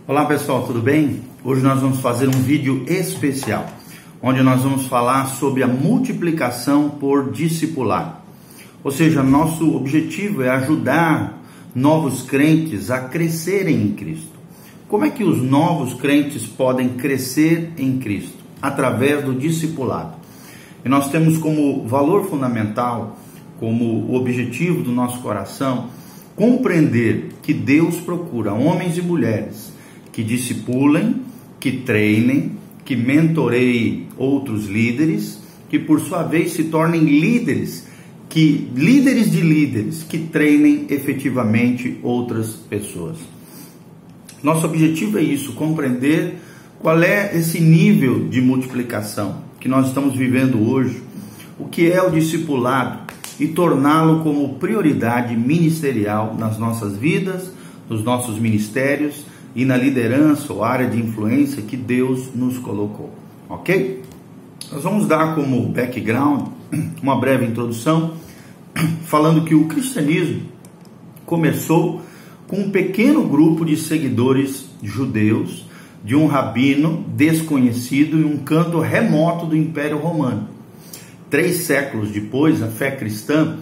Olá pessoal, tudo bem? Hoje nós vamos fazer um vídeo especial, onde nós vamos falar sobre a multiplicação por discipulado. Ou seja, nosso objetivo é ajudar novos crentes a crescerem em Cristo. Como é que os novos crentes podem crescer em Cristo? Através do discipulado. E nós temos como valor fundamental, como objetivo do nosso coração, compreender que Deus procura homens e mulheres que discipulem, que treinem, que mentoreiem outros líderes, que por sua vez se tornem líderes de líderes, que treinem efetivamente outras pessoas. Nosso objetivo é isso, compreender qual é esse nível de multiplicação que nós estamos vivendo hoje, o que é o discipulado e torná-lo como prioridade ministerial nas nossas vidas, nos nossos ministérios e na liderança ou área de influência que Deus nos colocou, ok? Nós vamos dar como background uma breve introdução, falando que o cristianismo começou com um pequeno grupo de seguidores judeus, de um rabino desconhecido em um canto remoto do Império Romano. 3 séculos depois, a fé cristã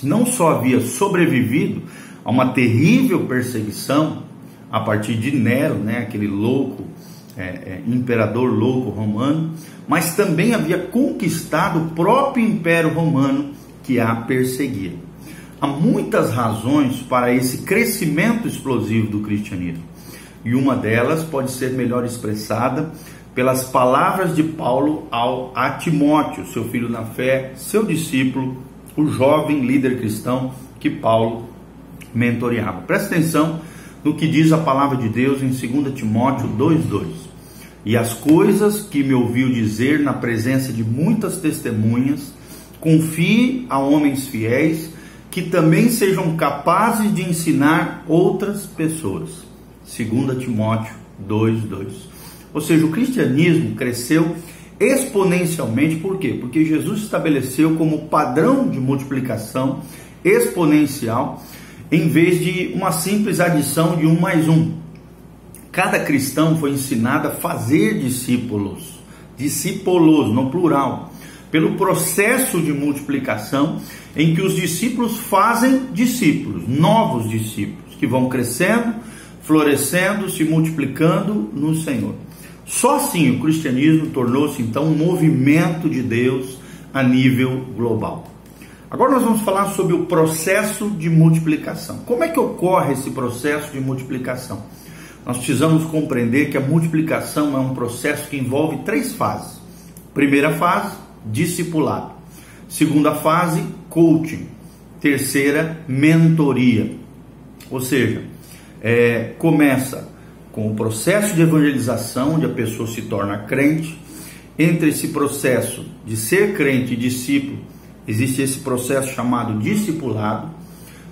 não só havia sobrevivido a uma terrível perseguição a partir de Nero, aquele louco, imperador louco romano, mas também havia conquistado o próprio Império Romano que a perseguia. Há muitas razões para esse crescimento explosivo do cristianismo, e uma delas pode ser melhor expressada pelas palavras de Paulo a Timóteo, seu filho na fé, seu discípulo, o jovem líder cristão que Paulo mentoreava. Presta atenção no que diz a palavra de Deus em 2 Timóteo 2,2. E as coisas que me ouviu dizer na presença de muitas testemunhas, confie a homens fiéis, que também sejam capazes de ensinar outras pessoas. 2 Timóteo 2,2. Ou seja, o cristianismo cresceu exponencialmente. Por quê? Porque Jesus estabeleceu como padrão de multiplicação exponencial, em vez de uma simples adição de 1 mais 1. Cada cristão foi ensinado a fazer discípulos no plural, pelo processo de multiplicação em que os discípulos fazem discípulos, novos discípulos, que vão crescendo, florescendo, se multiplicando no Senhor. Só assim o cristianismo tornou-se então um movimento de Deus a nível global. Agora nós vamos falar sobre o processo de multiplicação. Como é que ocorre esse processo de multiplicação? Nós precisamos compreender que a multiplicação é um processo que envolve 3 fases. Primeira fase, discipulado. Segunda fase, coaching. Terceira, mentoria. Ou seja, começa com o processo de evangelização, onde a pessoa se torna crente. Entre esse processo de ser crente e discípulo, existe esse processo chamado discipulado.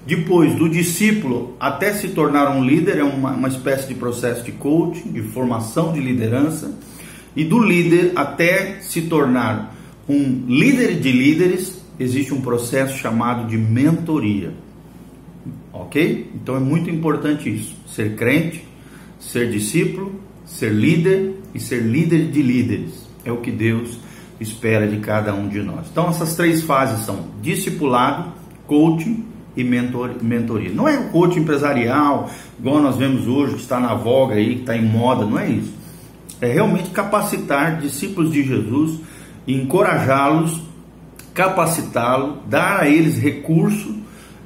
Depois do discípulo até se tornar um líder, é uma espécie de processo de coaching, de formação de liderança. E do líder até se tornar um líder de líderes, existe um processo chamado de mentoria. Ok? Então é muito importante isso. Ser crente, ser discípulo, ser líder e ser líder de líderes. É o que Deus espera de cada um de nós. Então essas 3 fases são discipulado, coaching e mentoria. Não é o coaching empresarial, igual nós vemos hoje, que está na voga aí, que está em moda, não é isso. É realmente capacitar discípulos de Jesus, encorajá-los, capacitá-los, dar a eles recursos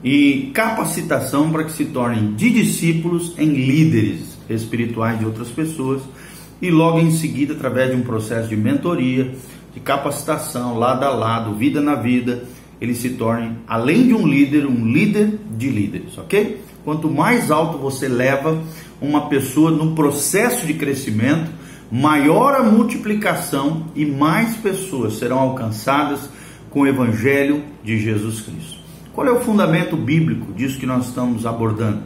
e capacitação para que se tornem de discípulos em líderes espirituais de outras pessoas, e logo em seguida, através de um processo de mentoria, de capacitação, lado a lado, vida na vida, eles se tornem, além de um líder de líderes, ok? Quanto mais alto você leva uma pessoa no processo de crescimento, maior a multiplicação e mais pessoas serão alcançadas com o Evangelho de Jesus Cristo. Qual é o fundamento bíblico disso que nós estamos abordando?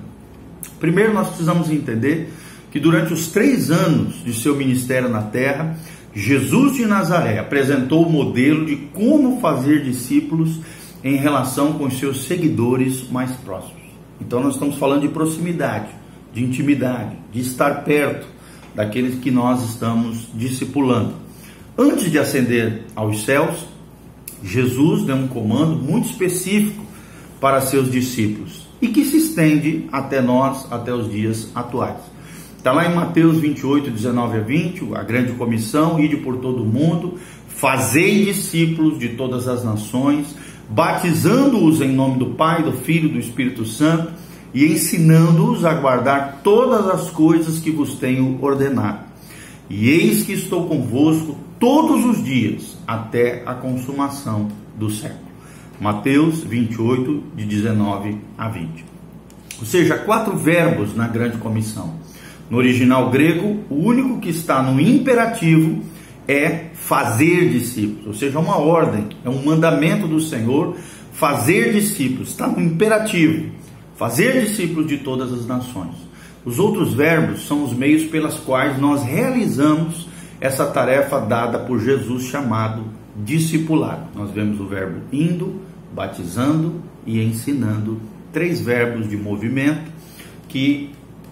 Primeiro, nós precisamos entender que durante os 3 anos de seu ministério na terra, Jesus de Nazaré apresentou o modelo de como fazer discípulos em relação com os seus seguidores mais próximos. Então nós estamos falando de proximidade, de intimidade, de estar perto daqueles que nós estamos discipulando. Antes de ascender aos céus, Jesus deu um comando muito específico para seus discípulos e que se estende até nós, até os dias atuais. Está lá em Mateus 28, 19 a 20, a grande comissão: ide por todo o mundo, fazei discípulos de todas as nações, batizando-os em nome do Pai, do Filho e do Espírito Santo, e ensinando-os a guardar todas as coisas que vos tenho ordenado. E eis que estou convosco todos os dias, até a consumação do século. Mateus 28, de 19 a 20. Ou seja, 4 verbos na grande comissão. No original grego, o único que está no imperativo é fazer discípulos, ou seja, uma ordem, é um mandamento do Senhor, fazer discípulos, está no imperativo, fazer discípulos de todas as nações. Os outros verbos são os meios pelos quais nós realizamos essa tarefa dada por Jesus, chamado discipulado. Nós vemos o verbo indo, batizando e ensinando, 3 verbos de movimento que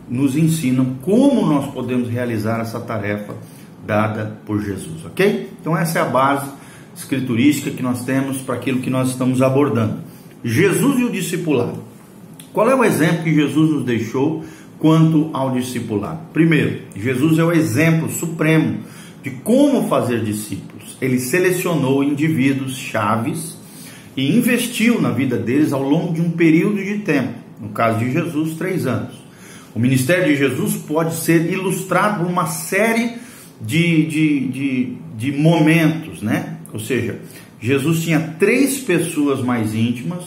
nos ensinam como nós podemos realizar essa tarefa dada por Jesus, ok? Então essa é a base escriturística que nós temos para aquilo que nós estamos abordando. Jesus e o discipulado. Qual é o exemplo que Jesus nos deixou quanto ao discipulado? Primeiro, Jesus é o exemplo supremo de como fazer discípulos. Ele selecionou indivíduos chaves e investiu na vida deles ao longo de um período de tempo. No caso de Jesus, 3 anos. O ministério de Jesus pode ser ilustrado por uma série de momentos, né? Ou seja, Jesus tinha 3 pessoas mais íntimas,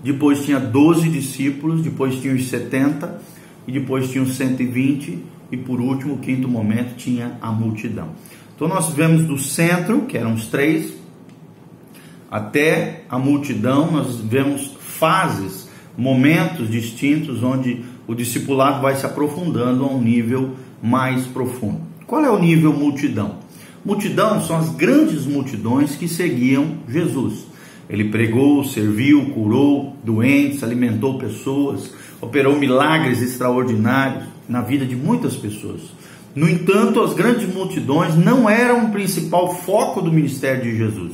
depois tinha 12 discípulos, depois tinha os 70, e depois tinha os 120, e por último, o 5º momento, tinha a multidão. Então nós vemos do centro, que eram os 3, até a multidão. Nós vemos fases, momentos distintos, onde o discipulado vai se aprofundando a um nível mais profundo. Qual é o nível multidão? Multidão são as grandes multidões que seguiam Jesus. Ele pregou, serviu, curou doentes, alimentou pessoas, operou milagres extraordinários na vida de muitas pessoas. No entanto, as grandes multidões não eram o principal foco do ministério de Jesus.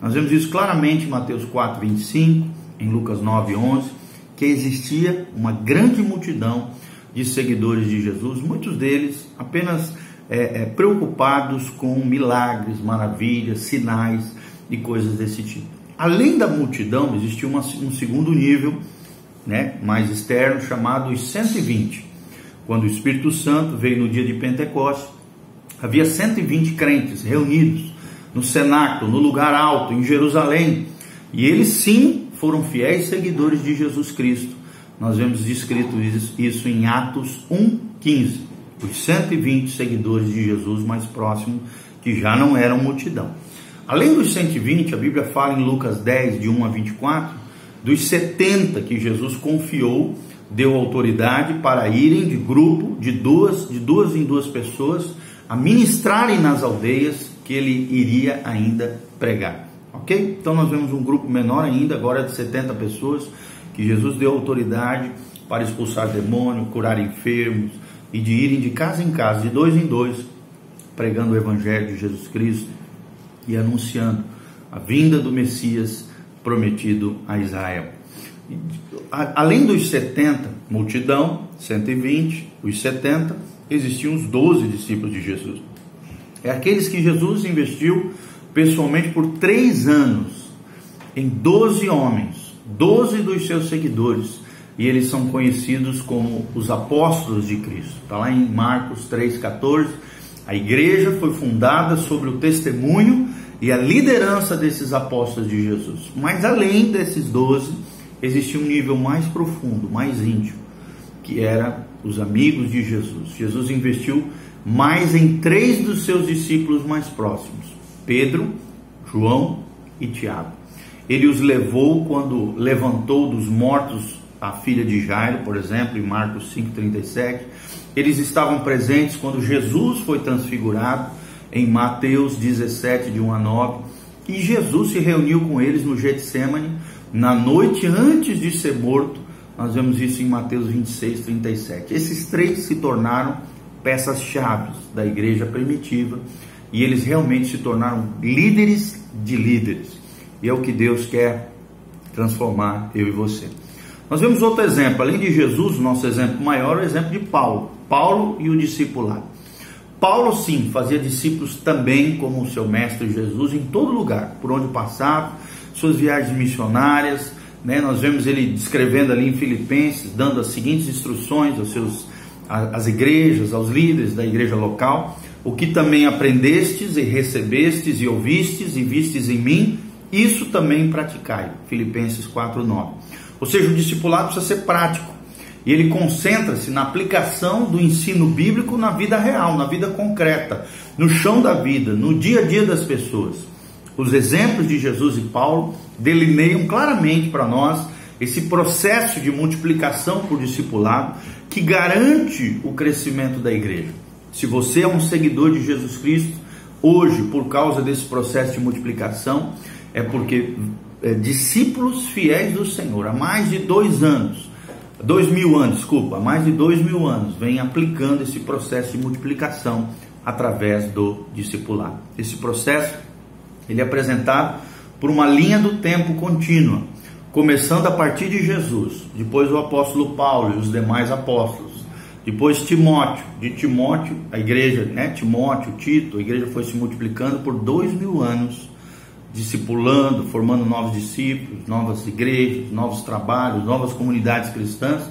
Nós vemos isso claramente em Mateus 4, 25, em Lucas 9, 11, que existia uma grande multidão de seguidores de Jesus, muitos deles apenas preocupados com milagres, maravilhas, sinais e coisas desse tipo. Além da multidão, existia um segundo nível, né, mais externo, chamado os 120. Quando o Espírito Santo veio no dia de Pentecostes, havia 120 crentes reunidos no cenáculo, no lugar alto, em Jerusalém, e eles sim foram fiéis seguidores de Jesus Cristo. Nós vemos descrito isso em Atos 1:15. Os 120 seguidores de Jesus mais próximos, que já não eram multidão. Além dos 120, a Bíblia fala em Lucas 10, de 1 a 24, dos 70 que Jesus confiou, deu autoridade para irem de grupo, de duas em duas pessoas, a ministrarem nas aldeias que ele iria ainda pregar. Ok? Então nós vemos um grupo menor ainda, agora de 70 pessoas, que Jesus deu autoridade para expulsar demônio, curar enfermos, e de irem de casa em casa, de 2 em 2, pregando o Evangelho de Jesus Cristo e anunciando a vinda do Messias prometido a Israel. Além dos 70, multidão, 120, os 70, existiam os 12 discípulos de Jesus. É aqueles que Jesus investiu pessoalmente por 3 anos em 12 homens, 12 dos seus seguidores, e eles são conhecidos como os apóstolos de Cristo. Está lá em Marcos 3,14. A igreja foi fundada sobre o testemunho e a liderança desses apóstolos de Jesus. Mas além desses 12, existia um nível mais profundo, mais íntimo, que era os amigos de Jesus. Jesus investiu mais em 3 dos seus discípulos mais próximos: Pedro, João e Tiago. Ele os levou quando levantou dos mortos a filha de Jairo, por exemplo, em Marcos 5,37. Eles estavam presentes quando Jesus foi transfigurado, em Mateus 17, de 1 a 9. E Jesus se reuniu com eles no Getsemane, na noite antes de ser morto, Nós vemos isso em Mateus 26, 37. Esses três se tornaram peças-chave da igreja primitiva e eles realmente se tornaram líderes de líderes. E é o que Deus quer transformar eu e você. Nós vemos outro exemplo, além de Jesus, o nosso exemplo maior é o exemplo de Paulo. Paulo e o discipulado. Paulo, sim, fazia discípulos também como o seu mestre Jesus em todo lugar, por onde passava, suas viagens missionárias, né? Nós vemos ele descrevendo ali em Filipenses, dando as seguintes instruções às igrejas, aos líderes da igreja local: o que também aprendestes e recebestes e ouvistes e vistes em mim, isso também praticai. Filipenses 4:9. Ou seja, o discipulado precisa ser prático. E ele concentra-se na aplicação do ensino bíblico na vida real, na vida concreta, no chão da vida, no dia a dia das pessoas. Os exemplos de Jesus e Paulo delineiam claramente para nós esse processo de multiplicação por discipulado que garante o crescimento da igreja. Se você é um seguidor de Jesus Cristo, hoje, por causa desse processo de multiplicação, é porque discípulos fiéis do Senhor, há mais de 2000 anos, há mais de 2000 anos, vem aplicando esse processo de multiplicação através do discipulado. Esse processo, ele é apresentado por uma linha do tempo contínua, começando a partir de Jesus, depois o apóstolo Paulo e os demais apóstolos, depois Timóteo, de Timóteo, a igreja, Timóteo, Tito, a igreja foi se multiplicando por 2000 anos, discipulando, formando novos discípulos, novas igrejas, novos trabalhos, novas comunidades cristãs,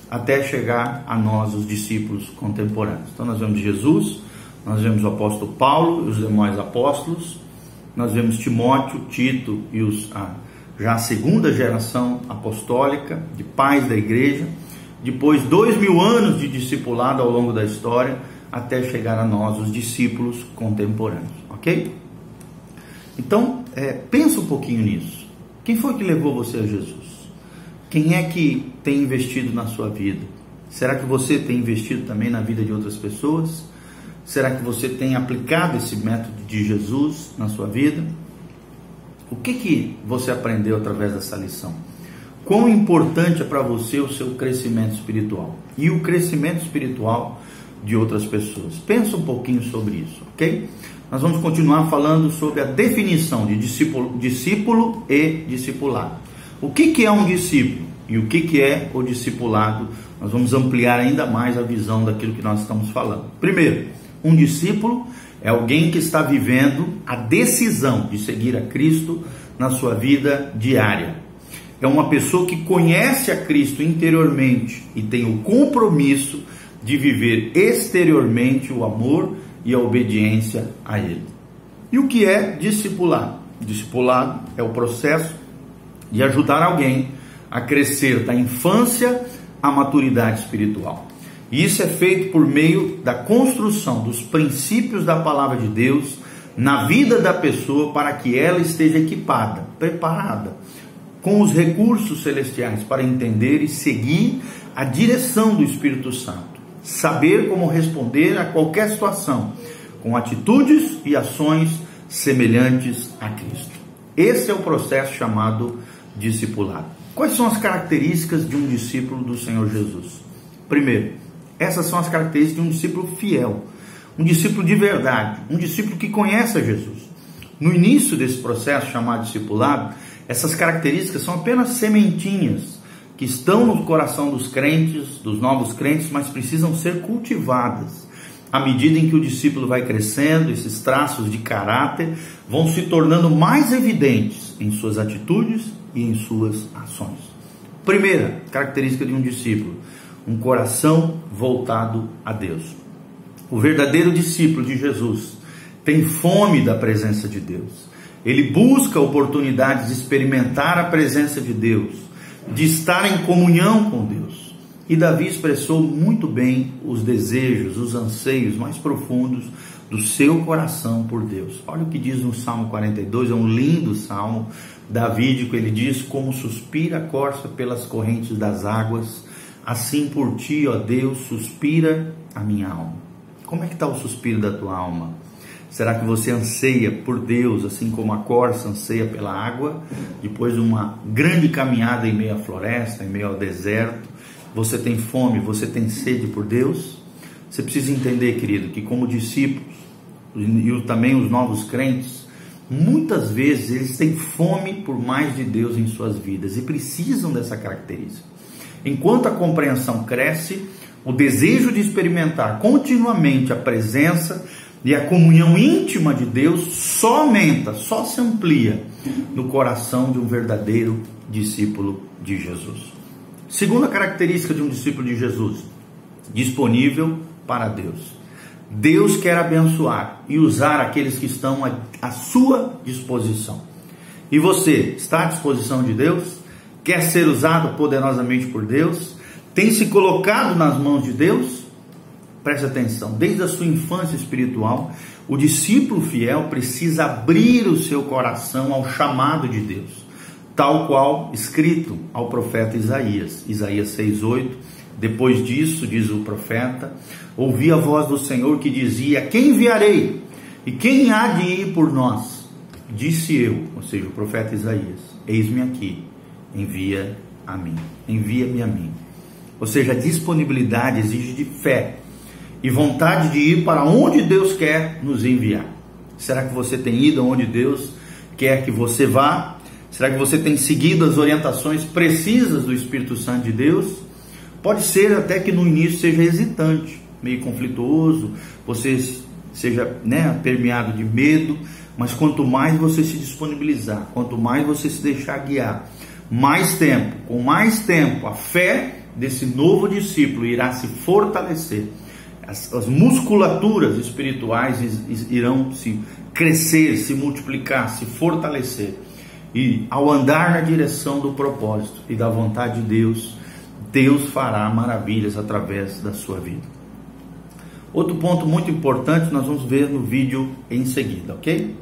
até chegar a nós, os discípulos contemporâneos. Então nós vemos Jesus, nós vemos o apóstolo Paulo e os demais apóstolos, nós vemos Timóteo, Tito e já a segunda geração apostólica, de pais da igreja, depois 2000 anos de discipulado ao longo da história, até chegar a nós, os discípulos contemporâneos, ok? Então, pensa um pouquinho nisso. Quem foi que levou você a Jesus? Quem é que tem investido na sua vida? Será que você tem investido também na vida de outras pessoas? Será que você tem aplicado esse método de Jesus na sua vida? O que você aprendeu através dessa lição? Quão importante é para você o seu crescimento espiritual e o crescimento espiritual de outras pessoas? Pensa um pouquinho sobre isso, ok? Nós vamos continuar falando sobre a definição de discípulo e discipulado. O que é um discípulo e o que é o discipulado? Nós vamos ampliar ainda mais a visão daquilo que nós estamos falando. Primeiro, um discípulo é alguém que está vivendo a decisão de seguir a Cristo na sua vida diária. É uma pessoa que conhece a Cristo interiormente e tem o compromisso de viver exteriormente o amor e a obediência a Ele. E o que é discipulado? Discipulado é o processo de ajudar alguém a crescer da infância à maturidade espiritual. E isso é feito por meio da construção dos princípios da palavra de Deus na vida da pessoa para que ela esteja equipada, preparada, com os recursos celestiais para entender e seguir a direção do Espírito Santo. Saber como responder a qualquer situação, com atitudes e ações semelhantes a Cristo. Esse é o processo chamado discipulado. Quais são as características de um discípulo do Senhor Jesus? Primeiro, essas são as características de um discípulo fiel, um discípulo de verdade, um discípulo que conhece a Jesus. No início desse processo chamado discipulado, essas características são apenas sementinhas que estão no coração dos crentes, dos novos crentes, mas precisam ser cultivadas. À medida em que o discípulo vai crescendo, esses traços de caráter vão se tornando mais evidentes em suas atitudes e em suas ações. Primeira característica de um discípulo: um coração voltado a Deus. O verdadeiro discípulo de Jesus tem fome da presença de Deus. Ele busca oportunidades de experimentar a presença de Deus, de estar em comunhão com Deus. E Davi expressou muito bem os desejos, os anseios mais profundos do seu coração por Deus. Olha o que diz no Salmo 42, é um lindo salmo davídico. Ele diz: como suspira a corça pelas correntes das águas, assim por ti, ó Deus, suspira a minha alma. Como é que está o suspiro da tua alma? Será que você anseia por Deus, assim como a corça anseia pela água? Depois de uma grande caminhada em meio à floresta, em meio ao deserto, você tem fome, você tem sede por Deus? Você precisa entender, querido, que como discípulos, e também os novos crentes, muitas vezes eles têm fome por mais de Deus em suas vidas e precisam dessa característica. Enquanto a compreensão cresce, o desejo de experimentar continuamente a presença e a comunhão íntima de Deus só aumenta, só se amplia no coração de um verdadeiro discípulo de Jesus. Segunda característica de um discípulo de Jesus: disponível para Deus. Deus quer abençoar e usar aqueles que estão à sua disposição. E você está à disposição de Deus? Quer ser usado poderosamente por Deus? Tem se colocado nas mãos de Deus? Preste atenção, desde a sua infância espiritual, o discípulo fiel precisa abrir o seu coração ao chamado de Deus, tal qual escrito ao profeta Isaías, Isaías 6:8. Depois disso, diz o profeta, ouvi a voz do Senhor que dizia: quem enviarei? E quem há de ir por nós? Disse eu, ou seja, o profeta Isaías: eis-me aqui, envia-me a mim, envia-me a mim. Ou seja, a disponibilidade exige de fé e vontade de ir para onde Deus quer nos enviar. Será que você tem ido aonde Deus quer que você vá? Será que você tem seguido as orientações precisas do Espírito Santo de Deus? Pode ser até que no início seja hesitante, meio conflituoso, você seja permeado de medo, mas quanto mais você se disponibilizar, quanto mais você se deixar guiar, com mais tempo, a fé desse novo discípulo irá se fortalecer. As musculaturas espirituais irão se crescer, se multiplicar, se fortalecer. E ao andar na direção do propósito e da vontade de Deus, Deus fará maravilhas através da sua vida. Outro ponto muito importante nós vamos ver no vídeo em seguida, ok?